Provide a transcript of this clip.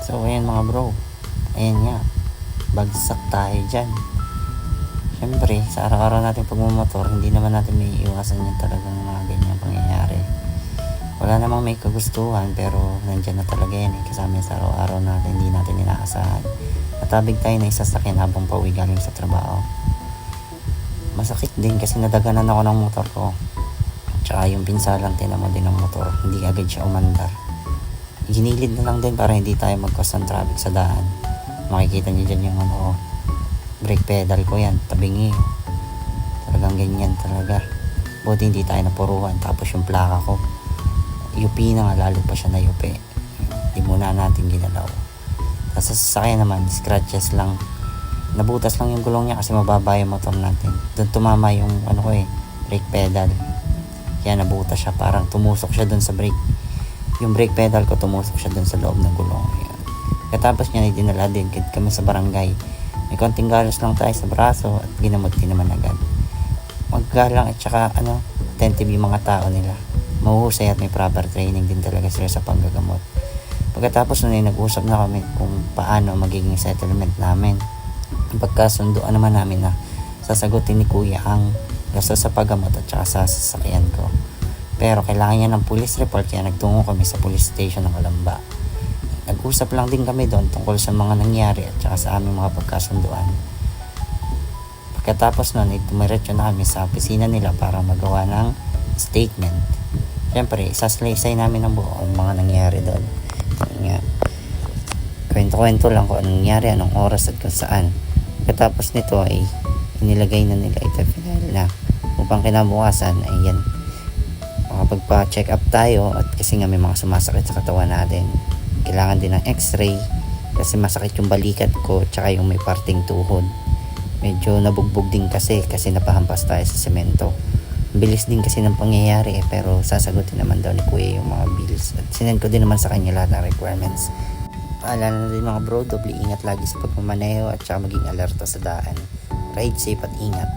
So ayan mga bro, ayan nga, bagsak tayo dyan. Siyempre sa araw-araw natin pagmumotor, hindi naman natin may iwasan yung talagang mga ganyang pangyayari. Wala namang may kagustuhan, pero nandyan na talaga yan kasama sa araw-araw natin, hindi natin inaasahan. Matabig tayo na isasakyan habang pauwi galing sa trabaho. Masakit din kasi nadaganan ako ng motor ko. Tsaka yung pinsalang tinamo din ng motor, hindi agad siya umandar. Ginilid na lang din para hindi tayo mag-cause ng traffic sa daan. Makikita niyo dyan yung brake pedal ko yan, tabingi. Talagang ganyan talaga. Buti hindi tayo napuruhan. Tapos yung plaka ko, UP na nga, lalo pa siya na UP. Hindi muna natin ginalaw. Tapos sa sasakyan naman, scratches lang. Nabutas lang yung gulong niya kasi mababa yung motor natin. Doon tumama yung brake pedal. Kaya nabutas siya, parang tumusok siya doon sa brake. Yung brake pedal ko tumusok siya doon sa loob ng gulong. Ayan. Katapos niya dinala din kami sa barangay. May konting galos lang tayo sa braso at ginamot din naman agad. Maggalang at saka attentive yung mga tao nila. Mahuhusay at may proper training din talaga sila sa panggagamot. Pagkatapos nun ay nag-usap na kami kung paano magiging settlement namin. Pagkasunduan naman namin na sasagutin ni kuya ang gastos sa paggamot at saka sa sasakyan ko. Pero kailangan niya ng police report, kaya nagtungo kami sa police station ng Kalamba. Nag-usap lang din kami doon tungkol sa mga nangyari at saka sa aming mga pagkasunduan. Pagkatapos nun, tumiretso na kami sa opisina nila para magawa ng statement. Siyempre, isaslaysay namin ang buo ang mga nangyari doon. Kwento-kwento lang kung anong nangyari, anong oras at kung saan. Pagkatapos nito ay inilagay na nila ito final na upang kinabukasan ay yan, makapagpa-check up tayo. At kasi nga may mga sumasakit sa katawan natin, kailangan din ng x-ray kasi masakit yung balikat ko tsaka yung may parting tuhod. Medyo nabugbog din kasi napahampas tayo sa semento. Bilis din kasi ng pangyayari pero sasagutin naman daw ni kuya yung mga bills at sinend ko din naman sa kanya lahat ng requirements. Paalala na din mga bro, doble ingat lagi sa pagmamaneho at saka maging alerto sa daan. Ride safe at ingat.